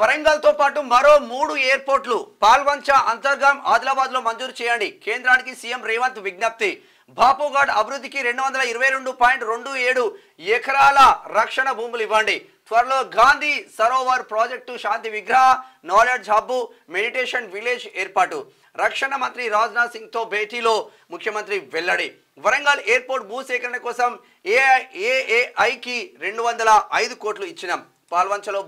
వరంగల్ తో పాటు మరో 3 ఎయిర్పోర్ట్లు పాల్వంచ, అంతర్గాం, ఆదిలాబాద్ లో మంజూరు చేయండి. కేంద్రానికి సీఎం రేవంత్ విజ్ఞప్తి. బాపుఘాట్ అభివృద్ధికి 222.27 ఎకరాల రక్షణ భూములు ఇవ్వండి. త్వరలో గాంధీ సరోవర్ ప్రాజెక్టు, శాంతి విగ్రహ, నాలెడ్జ్ హబ్, మెడిటేషన్ విలేజ్ ఏర్పాటు. రక్షణ మంత్రి రాజ్నాథ్ సింగ్ తో భేటీలో ముఖ్యమంత్రి వెల్లడి. వరంగల్ ఎయిర్పోర్ట్ భూసేకరణ కోసం ఏఏఐకి 205 కోట్లు ఇచ్చినాం. పాల్వంచలో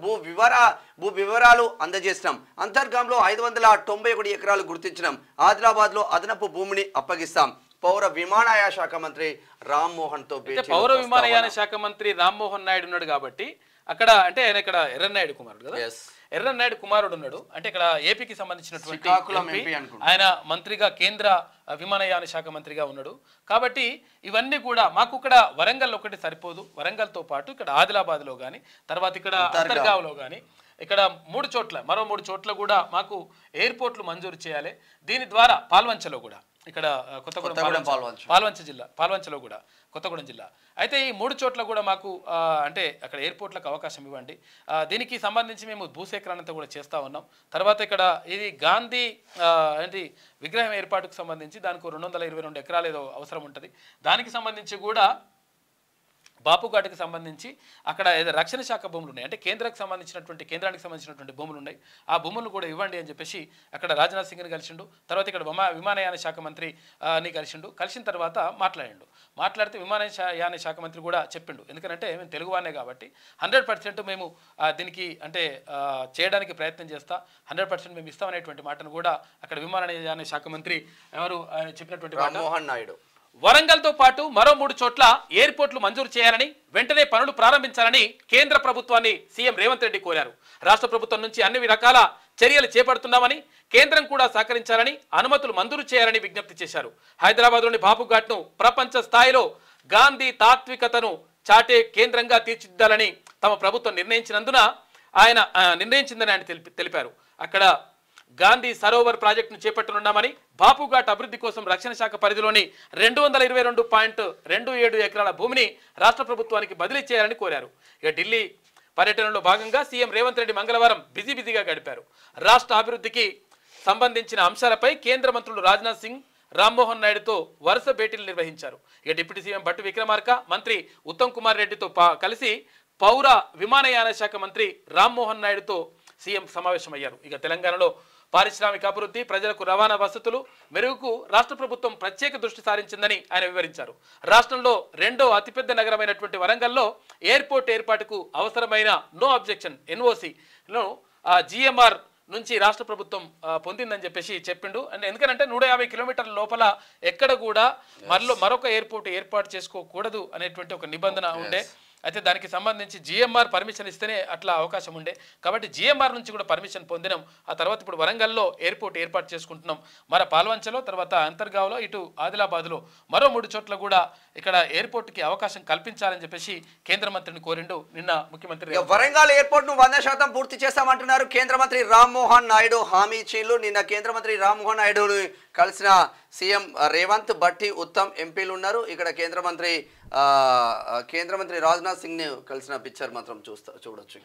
భూ వివరాలు అందజేసినాం. అంతర్గాంలో 591 ఎకరాలు గుర్తించినాం. ఆదిలాబాద్ లో అదనపు భూమిని అప్పగిస్తాం. పౌర విమానయాన శాఖ మంత్రి రామ్మోహన్ తో భేటీ. పౌర విమానయాన శాఖ మంత్రి రామ్మోహన్ నాయుడు ఉన్నాడు కాబట్టి అక్కడ అంటే ఆయన ఇక్కడ ఎర్రన్నాయుడు కుమారుడు కదా, ఎర్రన్నాయుడు కుమారుడు ఉన్నాడు. అంటే ఇక్కడ ఏపీకి సంబంధించినటువంటి ఆయన మంత్రిగా కేంద్ర విమానయాన శాఖ మంత్రిగా ఉన్నాడు. కాబట్టి ఇవన్నీ కూడా మాకు ఇక్కడ వరంగల్ ఒకటి సరిపోదు. వరంగల్తో పాటు ఇక్కడ ఆదిలాబాద్లో కానీ, తర్వాత ఇక్కడ అంతర్గావ్లో కానీ, ఇక్కడ 3 చోట్ల మరో 3 చోట్ల కూడా మాకు ఎయిర్పోర్ట్లు మంజూరు చేయాలి. దీని ద్వారా పాల్వంచలో కూడా, ఇక్కడ కొత్తగూడెం పాల్వంచ జిల్లా, పాల్వంచలో కూడా కొత్తగూడెం జిల్లా అయితే ఈ 3 చోట్ల కూడా మాకు అంటే అక్కడ ఎయిర్పోర్ట్లకు అవకాశం ఇవ్వండి. దీనికి సంబంధించి మేము భూసేకరణతో కూడా చేస్తూ ఉన్నాం. తర్వాత ఇక్కడ ఇది గాంధీ ఏంటి విగ్రహం ఏర్పాటుకు సంబంధించి దానికి 222 ఎకరాలు ఏదో అవసరం ఉంటుంది. దానికి సంబంధించి కూడా బాపుఘాట్కి సంబంధించి అక్కడ ఏదో రక్షణ శాఖ భూములు ఉన్నాయి, అంటే కేంద్రానికి సంబంధించినటువంటి భూములు ఉన్నాయి. ఆ భూములను కూడా ఇవ్వండి అని చెప్పేసి అక్కడ రాజ్నాథ్ సింగ్ని కలిసిండు. తర్వాత ఇక్కడ విమానయాన శాఖ మంత్రిని కలిసిండు. కలిసిన తర్వాత మాట్లాడితే విమానయాన శాఖ మంత్రి కూడా చెప్పిండు, ఎందుకంటే మేము తెలుగువానే కాబట్టి 100% మేము దీనికి అంటే చేయడానికి ప్రయత్నం చేస్తా, 100% మేము ఇస్తామనేటువంటి మాటను కూడా అక్కడ విమానయాన శాఖ మంత్రి ఎవరు చెప్పినటువంటి రామ్మోహన్ నాయుడు. వరంగల్తో పాటు మరో 3 చోట్ల ఎయిర్పోర్ట్లు మంజూరు చేయాలని, వెంటనే పనులు ప్రారంభించాలని కేంద్ర ప్రభుత్వాన్ని సీఎం రేవంత్ రెడ్డి కోరారు. రాష్ట్ర ప్రభుత్వం నుంచి అన్ని రకాల చర్యలు చేపడుతున్నామని, కేంద్రం కూడా సహకరించాలని, అనుమతులు మంజూరు చేయాలని విజ్ఞప్తి చేశారు. హైదరాబాద్లోని బాపుఘాట్ను ప్రపంచ స్థాయిలో గాంధీ తాత్వికతను చాటే కేంద్రంగా తీర్చిదిద్దాలని తమ ప్రభుత్వం నిర్ణయించిందని ఆయన తెలిపారు. అక్కడ గాంధీ సరోవర్ ప్రాజెక్టును చేపట్టనున్నామని, బాపుఘాట్ అభివృద్ధి కోసం రక్షణ శాఖ పరిధిలోని 222.27 ఎకరాల భూమిని రాష్ట్ర ప్రభుత్వానికి బదిలీ చేయాలని కోరారు. ఇక ఢిల్లీ పర్యటనలో భాగంగా సీఎం రేవంత్ రెడ్డి మంగళవారం బిజీగా గడిపారు. రాష్ట్ర అభివృద్ధికి సంబంధించిన అంశాలపై కేంద్ర మంత్రులు రాజ్నాథ్ సింగ్, రామ్మోహన్ నాయుడుతో వరుస భేటీలు నిర్వహించారు. ఇక డిప్యూటీ సీఎం భట్టి విక్రమార్క, మంత్రి ఉత్తమ్ కుమార్ రెడ్డితో కలిసి పౌర విమానయాన శాఖ మంత్రి రామ్మోహన్ నాయుడుతో సీఎం సమావేశమయ్యారు. ఇక తెలంగాణలో పారిశ్రామిక అభివృద్ధి, ప్రజలకు రవాణా వసతులు మెరుగుకు రాష్ట్ర ప్రభుత్వం ప్రత్యేక దృష్టి సారించిందని ఆయన వివరించారు. రాష్ట్రంలో 2వ అతిపెద్ద నగరమైనటువంటి వరంగల్లో ఎయిర్పోర్ట్ ఏర్పాటుకు అవసరమైన నో అబ్జెక్షన్ NOCను GMR నుంచి రాష్ట్ర ప్రభుత్వం పొందిందని చెప్పేసి చెప్పిండు. అంటే ఎందుకంటే 150 కిలోమీటర్ల లోపల ఎక్కడ కూడా మరొక ఎయిర్పోర్ట్ ఏర్పాటు చేసుకోకూడదు అనేటువంటి ఒక నిబంధన ఉండే. అయితే దానికి సంబంధించి GMR పర్మిషన్ ఇస్తేనే అట్లా అవకాశం ఉండే. కాబట్టి GMR నుంచి కూడా పర్మిషన్ పొందినాం. ఆ తర్వాత ఇప్పుడు వరంగల్లో ఎయిర్పోర్ట్ ఏర్పాటు చేసుకుంటున్నాం. మన పాల్వంచలో, తర్వాత అంతర్గావ్లో, ఇటు ఆదిలాబాద్లో మరో 3 చోట్ల కూడా ఇక్కడ ఎయిర్పోర్ట్కి అవకాశం కల్పించాలని చెప్పేసి కేంద్ర మంత్రిని కోరిండు నిన్న ముఖ్యమంత్రి. వరంగల్ ఎయిర్పోర్ట్ ను 100% పూర్తి చేస్తామంటున్నారు కేంద్ర మంత్రి రామ్మోహన్ నాయుడు. హామీ ఇచ్చిండ్రు. నిన్న కేంద్ర మంత్రి రామ్మోహన్ నాయుడు కలిసిన సీఎం రేవంత్, భట్టి, ఉత్తమ్ ఎంపీలు ఉన్నారు. ఇక్కడ కేంద్ర మంత్రి రాజ్నాథ్ సింగ్ ని కలిసిన పిక్చర్ మాత్రం చూడొచ్చు.